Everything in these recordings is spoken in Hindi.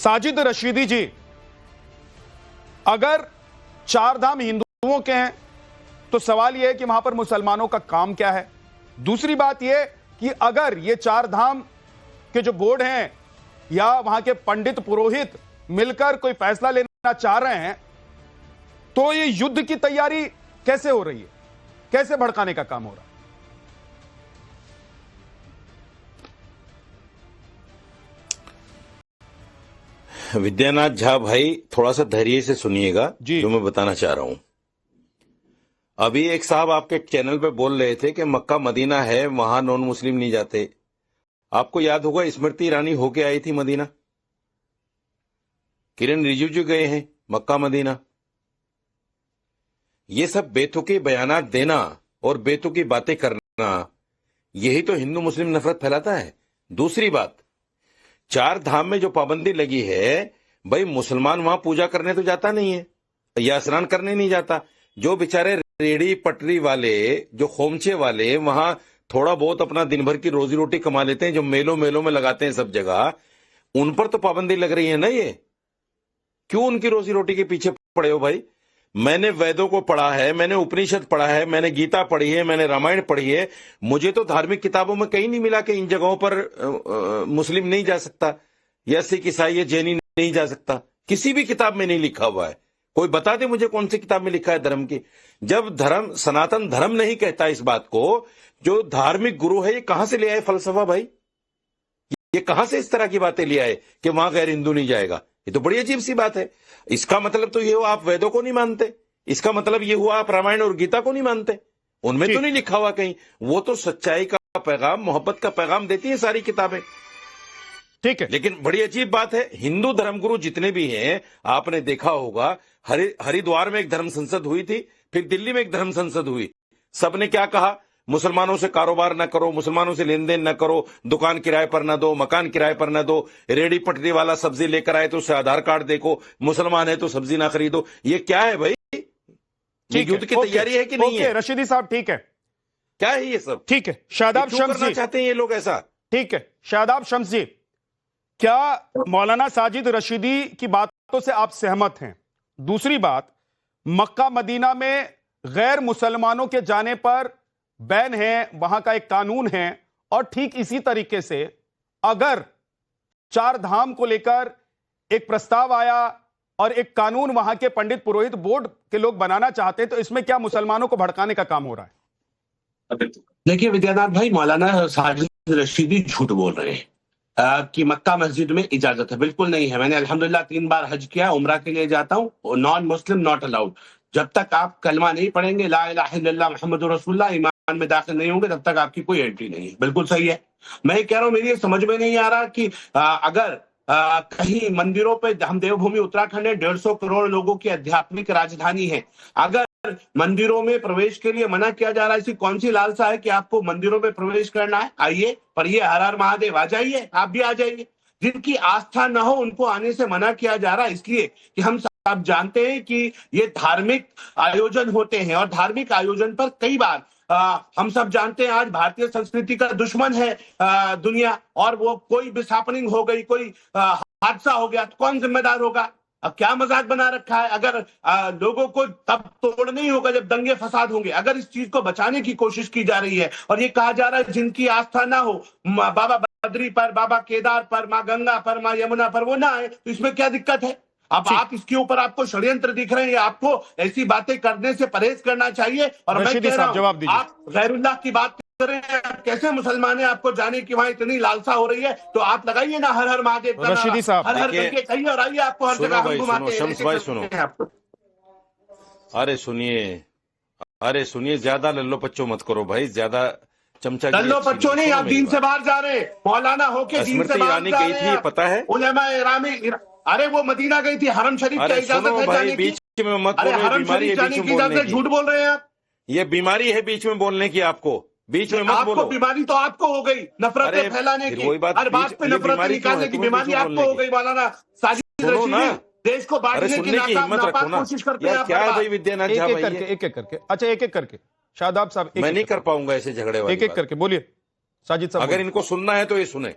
साजिद रशीदी जी, अगर चार धाम हिंदुओं के हैं तो सवाल यह है कि वहां पर मुसलमानों का काम क्या है। दूसरी बात यह कि अगर ये चार धाम के जो बोर्ड हैं या वहां के पंडित पुरोहित मिलकर कोई फैसला लेना चाह रहे हैं तो ये युद्ध की तैयारी कैसे हो रही है, कैसे भड़काने का काम हो रहा है? विद्यानाथ झा भाई, थोड़ा सा धैर्य से सुनिएगा जो मैं बताना चाह रहा हूं। अभी एक साहब आपके चैनल पे बोल रहे थे कि मक्का मदीना है, वहां नॉन मुस्लिम नहीं जाते। आपको याद होगा स्मृति ईरानी होके आई थी मदीना, किरण रिजिजू गए हैं मक्का मदीना। ये सब बेतुकी बयानात देना और बेतुकी बातें करना, यही तो हिंदू मुस्लिम नफरत फैलाता है। दूसरी बात, चार धाम में जो पाबंदी लगी है, भाई मुसलमान वहां पूजा करने तो जाता नहीं है या स्नान करने नहीं जाता। जो बेचारे रेड़ी पटरी वाले, जो खोमचे वाले वहां थोड़ा बहुत अपना दिन भर की रोजी रोटी कमा लेते हैं, जो मेलों मेलों में लगाते हैं सब जगह, उन पर तो पाबंदी लग रही है ना। ये क्यों उनकी रोजी रोटी के पीछे पड़े हो भाई? मैंने वेदों को पढ़ा है, मैंने उपनिषद पढ़ा है, मैंने गीता पढ़ी है, मैंने रामायण पढ़ी है। मुझे तो धार्मिक किताबों में कहीं नहीं मिला कि इन जगहों पर मुस्लिम नहीं जा सकता या सिख ईसाई या जैनी नहीं जा सकता। किसी भी किताब में नहीं लिखा हुआ है। कोई बता दे मुझे कौन सी किताब में लिखा है धर्म की। जब धर्म, सनातन धर्म नहीं कहता इस बात को, जो धार्मिक गुरु है ये कहां से ले आए फलसफा भाई? ये कहां से इस तरह की बातें ले आए कि वहां गैर हिंदू नहीं जाएगा? ये तो बड़ी अजीब सी बात है। इसका मतलब तो ये हुआ आप वेदों को नहीं मानते, इसका मतलब ये हुआ आप रामायण और गीता को नहीं मानते। उनमें तो नहीं लिखा हुआ कहीं। वो तो सच्चाई का पैगाम, मोहब्बत का पैगाम देती है सारी किताबें। ठीक है, लेकिन बड़ी अजीब बात है, हिंदू धर्मगुरु जितने भी हैं, आपने देखा होगा हरिद्वार में एक धर्म संसद हुई थी, फिर दिल्ली में एक धर्म संसद हुई। सबने क्या कहा? मुसलमानों से कारोबार ना करो, मुसलमानों से लेन देन ना करो, दुकान किराए पर ना दो, मकान किराए पर ना दो, रेडी पटरी वाला सब्जी लेकर आए तो उसे आधार कार्ड देखो, मुसलमान है तो सब्जी ना खरीदो। ये क्या है भाई? ये युद्ध की तैयारी है कि नहीं है? रशीदी साहब ठीक है, क्या है ये सब? ठीक है, शादाब शम्स जी चाहते हैं ये लोग ऐसा? ठीक है, शादाब शम्स जी, क्या मौलाना साजिद रशीदी की बातों से आप सहमत हैं? दूसरी बात, मक्का मदीना में गैर मुसलमानों के जाने पर बैन है, वहां का एक कानून है, और ठीक इसी तरीके से अगर चार धाम को लेकर एक प्रस्ताव आया और एक कानून वहां के पंडित पुरोहित बोर्ड के लोग बनाना चाहते हैं, तो इसमें क्या मुसलमानों को भड़काने का काम हो रहा है? देखिए विद्यानाथ भाई, मौलाना साजिद रशीदी झूठ बोल रहे हैं कि मक्का मस्जिद में इजाजत है। बिल्कुल नहीं है। मैंने अल्हम्दुलिल्लाह 3 बार हज किया, उम्रा के लिए जाता हूँ। Non Muslim not allowed. जब तक आप कलमा नहीं पढ़ेंगे, ला इलाहा इल्लल्लाह मुहम्मदुर रसूलुल्लाह, ईमान में दाखिल नहीं होंगे, तब तक आपकी कोई एंट्री नहीं है। बिल्कुल सही है। मैं ये कह रहा हूँ, मेरी समझ में नहीं आ रहा कि अगर कहीं मंदिरों पे, हम देवभूमि उत्तराखंड है, 150 करोड़ लोगों की आध्यात्मिक राजधानी है, अगर मंदिरों में प्रवेश के लिए मना किया जा रहा है, ऐसी कौन सी लालसा है कि आपको मंदिरों में प्रवेश करना है? आइए, पर ये हर हर महादेव आ जाइए, आप भी आ जाइए। जिनकी आस्था न हो उनको आने से मना किया जा रहा है, इसलिए कि हम सब जानते हैं कि ये धार्मिक आयोजन होते हैं और धार्मिक आयोजन पर कई बार हम सब जानते हैं आज भारतीय संस्कृति का दुश्मन है दुनिया, और वो कोई विस्थापनिंग हो गई, कोई हादसा हो गया तो कौन जिम्मेदार होगा? अब क्या मजाक बना रखा है? अगर लोगों को तब तोड़ नहीं होगा जब दंगे फसाद होंगे। अगर इस चीज को बचाने की कोशिश की जा रही है और ये कहा जा रहा है जिनकी आस्था ना हो, बाबा बद्री पर, बाबा केदार पर, माँ गंगा पर, माँ यमुना पर, वो ना आए, तो इसमें क्या दिक्कत है? अब आप इसके ऊपर आपको षड्यंत्र दिख रहे हैं, आपको ऐसी बातें करने से परहेज करना चाहिए। और मैं कह रहा हूं, आप गैरुल्लाह की बात कर रहे हैं, कैसे मुसलमान है, आपको जाने की वहां इतनी लालसा हो रही है, तो आप लगाइए ना हर हर महादेव का, हर हर करके कहिए और आइए, आपको हर जगह हम घुमाते हैं। सुनो, अरे सुनिए, ज्यादा लल्लो पच्चो मत करो भाई, ज्यादा चमचा लल्लो पच्चो नहीं, आप दीन से बाहर जा रहे हैं। मौलाना होके दीन से बाहर जा रहे हैं, पता है? अरे वो मदीना गई थी, हरम शरीफ की इजाजत है जाने की। बीच में मत बोलो, हरम शरीफ जाने की इजाजत, झूठ बोल रहे हैं आप। ये बीमारी है बीच में बोलने की, आपको बीच में मत बोलो। बीमारी तो आपको हो गई, नफरत फैलाने की, हर बात पे नफरत निकालने की बीमारी आपको हो गई। मौलाना साजिद रशीदी देश को बांटने की नापाक कोशिश करते हैं। क्या है भाई विद्यानाथ झा भाई? एक एक करके, अच्छा एक एक करके, शादाब साहब मैं नहीं कर पाऊंगा ऐसे झगड़े वाली। एक एक करके बोलिए साजिद साहब। अगर इनको सुनना है तो ये सुने।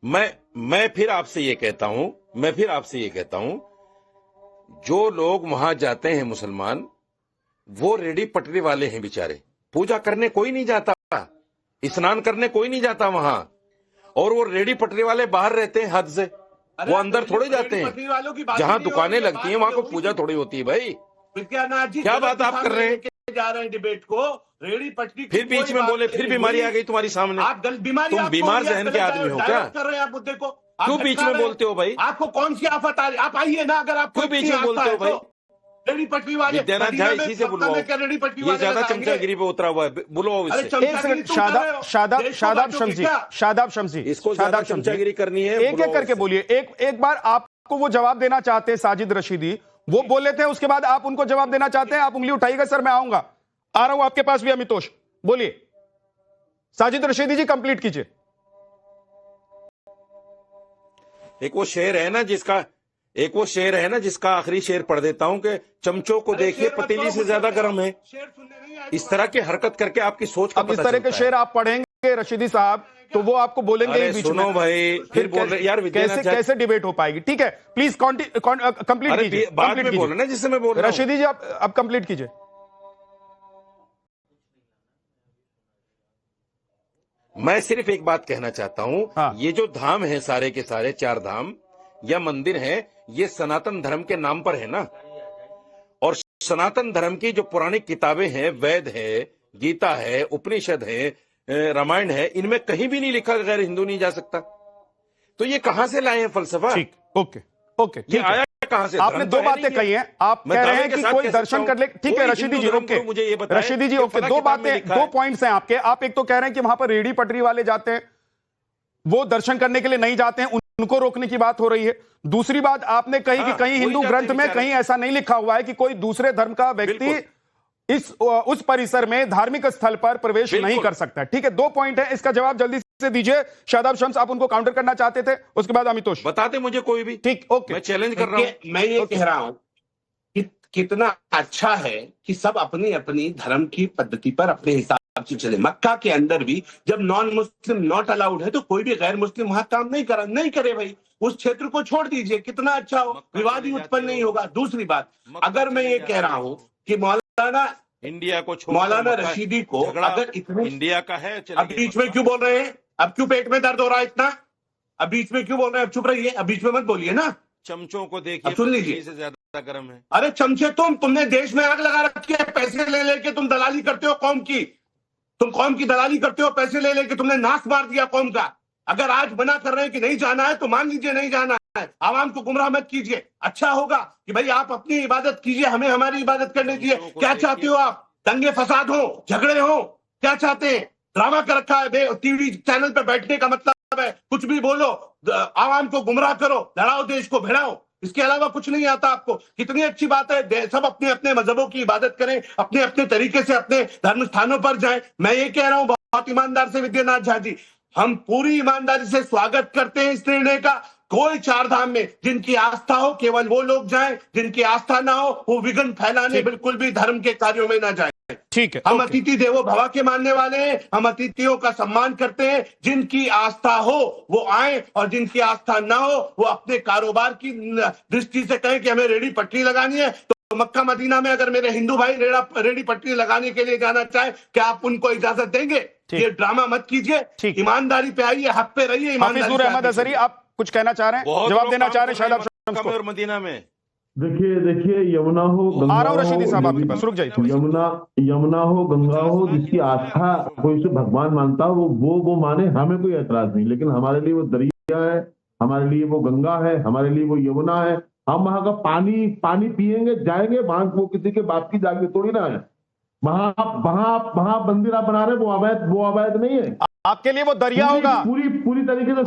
मैं फिर आपसे ये कहता हूं, जो लोग वहां जाते हैं मुसलमान, वो रेडी पटरी वाले हैं बेचारे। पूजा करने कोई नहीं जाता, स्नान करने कोई नहीं जाता वहां, और वो रेडी पटरी वाले बाहर रहते हैं हद से, वो अंदर थोड़े जाते हैं। जहां दुकानें लगती हैं वहां को पूजा थोड़ी होती है भाई। क्या बात आप कर रहे हैं? जा रहे हैं डिबेट को, रेडी पटरी फिर बीच में बोले, फिर बीमारी आ गई तुम्हारी सामने। आप बीमारी, तुम बीमार जहन के आदमी हो क्या? कर रहे हैं आप मुद्दे को, क्यों बीच में बोलते हो भाई? आपको कौन सी आफत आ रही? आप आइए ना, अगर आप क्यों बीच में बोलते हो भाई? रेडी पटरी वाले विद्यानाथ झा इसी से बुलवाओ, ये ज्यादा चमचागिरी पे उतरा हुआ है, बुलवाओ इससे। एक सेकंड, शादाब शमसी, इसको ज्यादा चमचागिरी करनी है, एक एक करके बोलिए। एक बार आपको वो जवाब देना चाहते हैं साजिद रशीदी, वो बोल लेते हैं, उसके बाद आप उनको जवाब देना चाहते हैं। आप उंगली उठाइएगा सर, मैं आऊंगा, आ रहा हूं आपके पास भी। अमितोष बोलिए, साजिद रशीदी जी कंप्लीट कीजिए। एक वो शेर है ना जिसका आखिरी शेर पढ़ देता हूं कि चमचों को देखिए पतीली से ज्यादा गर्म है। इस तरह की हरकत करके आपकी सोच का अब इस तरह के शेर आप पढ़ेंगे रशीदी साहब, तो वो आपको बोलेंगे ही बीच में। सुनो भाई, फिर बोल रहे यार, कैसे डिबेट हो पाएगी? ठीक है, प्लीज कंप्लीट कीजिए। बाद में बोलो ना, जिससे मैं बोल रहा हूं। रशीदी जी अब कंप्लीट कीजिए। मैं सिर्फ एक बात कहना चाहता हूं, हाँ। ये जो धाम है सारे के सारे 4 धाम या मंदिर हैं, ये सनातन धर्म के नाम पर है ना। और सनातन धर्म की जो पुरानी किताबें हैं, वेद है, गीता है, उपनिषद है, रामायण है, इनमें कहीं भी नहीं लिखा गैर हिंदू नहीं जा सकता। तो ये कहां से लाए हैं फलसफा? ठीक, ओके, ये आया कहां से? आपने दो बातें कही हैं। आप कह रहे हैं कि कोई दर्शन कर ले, ठीक है रशीदी जी, ओके, मुझे ये बताएं, रशीदी जी, ओके, दो बातें, 2 पॉइंट्स हैं आपके। आप एक तो कह रहे हैं कि वहां पर रेडी पटरी वाले जाते हैं, वो दर्शन करने के लिए नहीं जाते हैं, उनको रोकने की बात हो रही है। दूसरी बात आपने कही कि कहीं हिंदू ग्रंथ में कहीं ऐसा नहीं लिखा हुआ है कि कोई दूसरे धर्म का व्यक्ति उस परिसर में धार्मिक स्थल पर प्रवेश नहीं कर सकता। ठीक है, 2 पॉइंट है, इसका जवाब जल्दी से दीजिए। शादाब शम्स, आप उनको काउंटर करना चाहते थे, उसके बाद अमितोष। बताते मुझे कोई भी। ठीक, ओके, मैं चैलेंज कर रहा हूं। मैं ये कह रहा हूं कि कितना अच्छा है कि सब अपनी अपनी धर्म की पद्धति पर अपने हिसाब से चले। मक्का के अंदर भी जब नॉन मुस्लिम नॉट अलाउड है, तो कोई भी गैर मुस्लिम वहां काम नहीं करे भाई, उस क्षेत्र को छोड़ दीजिए, कितना अच्छा हो, विवाद ही उत्पन्न नहीं होगा। दूसरी बात, अगर मैं ये कह रहा हूं कि मौलाना इंडिया को छोड़, मौलाना रशीदी को अगर इतने इंडिया का है, अब बीच में क्यों बोल रहे हैं? अब क्यों पेट में दर्द हो रहा है इतना? अब बीच में क्यों बोल रहे हैं? अब चुप रहिए, अब बीच में मत बोलिए ना। चमचों को देखिए, सुन लीजिए, से ज्यादा गर्म है। अरे चमचे, तुमने देश में आग लगा रखी है, पैसे ले लेके तुम दलाली करते हो कौम की, तुम कौम की दलाली करते हो, पैसे ले लेके तुमने नाश मार दिया कौम का। अगर आज मना कर रहे हैं कि नहीं जाना है, तो मान लीजिए नहीं जाना है, आवाम को गुमराह मत कीजिए। अच्छा होगा कि भाई आप अपनी इबादत कीजिए, हमें हमारी इबादत करने दीजिए। क्या चाहते हो आप? दंगे फसाद हो, झगड़े हो, क्या चाहते हैं? ड्रामा कर रखा है, टीवी चैनल पे बैठने का मतलब है कुछ भी बोलो, आवाम को गुमराह करो, लड़ाओ, देश को भिड़ाओ, इसके अलावा कुछ नहीं आता आपको। कितनी अच्छी बात है, सब अपने अपने मजहबों की इबादत करें, अपने अपने तरीके से अपने धर्म स्थानों पर जाएं। मैं ये कह रहा हूं बहुत ईमानदार से विद्यानाथ झा जी, हम पूरी ईमानदारी से स्वागत करते हैं इस निर्णय का। कोई 4 धाम में जिनकी आस्था हो, केवल वो लोग जाएं, जिनकी आस्था ना हो, वो विघ्न फैलाने बिल्कुल भी धर्म के कार्यों में ना जाएं। ठीक है, हम अतिथि देवो भव के मानने वाले हैं, हम अतिथियों का सम्मान करते हैं। जिनकी आस्था हो वो आए, और जिनकी आस्था ना हो वो अपने कारोबार की दृष्टि से कहें कि हमें रेडी पटरी लगानी है। तो मक्का मदीना में अगर मेरे हिंदू भाई रेडी पटरी लगाने के लिए जाना चाहे, क्या आप उनको इजाजत देंगे? ये ड्रामा मत कीजिए, ईमानदारी पे आइए, हक पे रहिए। हाफिजुर अहमद असरी, आप कुछ कहना चाह रहे हैं, जवाब देना चाह रहे हैं शादाब शम्स को? मदीना में देखिए यमुना हो, गंगा आ रहा हूं रशीदी साहब हो, आपके पास, रुक जाइए थोड़ी सी। यमुना हो, गंगा हो, जिसकी आस्था कोई से भगवान मानता हो वो माने, हमें कोई ऐतराज नहीं। लेकिन हमारे लिए वो दरिया है, हमारे लिए वो गंगा है, हमारे लिए वो यमुना है। हम वहां का पानी पिएंगे, जाएंगे वहां, वो किसी के बाप की जाके थोड़ी ना है। वहां मंदिर आप बना रहे, वो अवैध नहीं है। आपके लिए वो दरिया होगा, पूरी तरीके से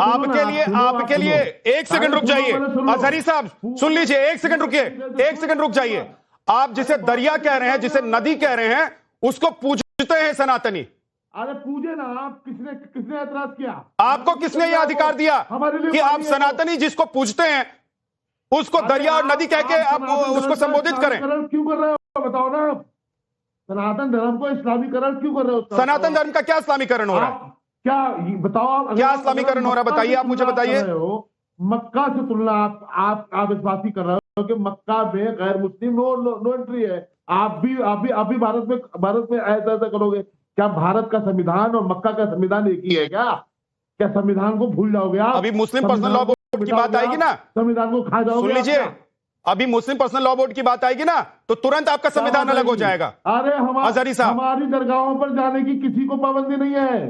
आपके लिए 1 सेकंड रुक जाइए असरी साहब, सुन लीजिए, 1 सेकंड रुकिए, 1 सेकंड रुक जाइए। आप जिसे दरिया कह रहे हैं, जिसे नदी कह रहे हैं, उसको पूजते हैं सनातनी। अरे पूजे ना आप, किसने ऐतराज किया? आपको किसने यह अधिकार दिया कि आप सनातनी जिसको पूजते हैं उसको दरिया और नदी कह के आप उसको संबोधित करें? क्यों कर रहे हो बताओ ना? सनातन धर्म को इस्लामीकरण क्यों कर रहे हो? सनातन धर्म का क्या इस्लामीकरण हो रहा है? क्या बताओ आप, क्या इस्लामीकरण हो रहा है? बताइए, आप मुझे बताइए। मक्का से तुलना आप इस बात की कर रहे हो कि मक्का में गैर मुस्लिम नो एंट्री है। आप भी भारत में ऐसा करोगे? क्या भारत का संविधान और मक्का का संविधान एक ही है क्या संविधान को भूल जाओगे आप? अभी मुस्लिम पर्सनल लॉ बोर्ड की बात आएगी ना, संविधान को खा जाओगे? सुन लीजिए, अभी मुस्लिम पर्सनल लॉ बोर्ड की बात आएगी ना, तो तुरंत आपका संविधान अलग हो जाएगा। अरे अजहरी साहब, हमारी दरगाहों पर जाने की किसी को पाबंदी नहीं है।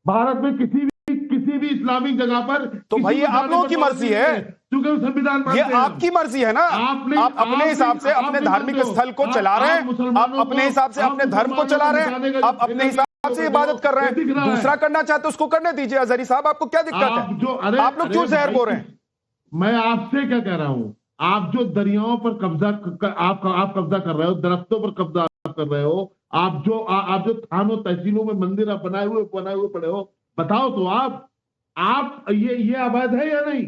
भारत में किसी भी इस्लामिक जगह पर तो भाई ये आप लोगों की मर्जी है, क्योंकि वो संविधान ये आपकी मर्जी है ना। आप अपने हिसाब से अपने धार्मिक स्थल को चला रहे हैं, आप अपने हिसाब से अपने धर्म को चला रहे हैं, आप अपने हिसाब से इबादत कर रहे हैं। दूसरा करना चाहते उसको करने दीजिए। अजहरी साहब, आपको क्या दिक्कत है? आप लोग क्यों जहर बोल रहे हैं? मैं आपसे क्या कह रहा हूं, आप जो दरियाओं पर आप कब्जा कर रहे हो, दरख्तों पर कब्जा कर रहे हो, आप जो थानों तहसीलों में मंदिर आप बनाए हुए पड़े हो, बताओ तो आप ये अवैध है या नहीं?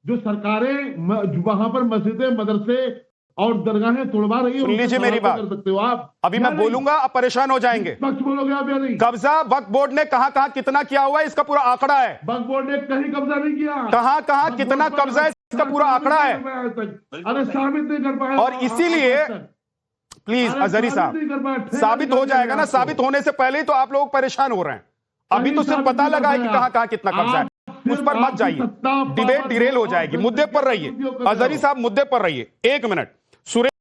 जो सरकारें वहां पर मस्जिदें, मदरसे और दरगाहें तोड़वा रही है, सुन लीजिए मेरी बात। कर सकते हो आप। अभी मैं बोलूंगा, आप परेशान हो जाएंगे। पक्ष बोलोगे आप या नहीं? कब्जा वक्फ बोर्ड ने कहां कहां कितना किया हुआ है, इसका पूरा आंकड़ा है। वक्फ बोर्ड ने कहीं कब्जा नहीं किया। कहां कहां कितना कब्जा है, इसका पूरा आंकड़ा है। अरे साबित नहीं कर पाया। और इसीलिए प्लीज अजहरी साहब, साबित हो जाएगा ना। साबित होने से पहले ही तो आप लोग परेशान हो रहे हैं। अभी तो सिर्फ पता लगा है कि कहां कहां कितना कब्जा है, उस पर मत जाइए, डिबेट डिरेल हो जाएगी। मुद्दे पर रहिए अजहरी साहब, मुद्दे पर रहिए। 1 मिनट। सुरेश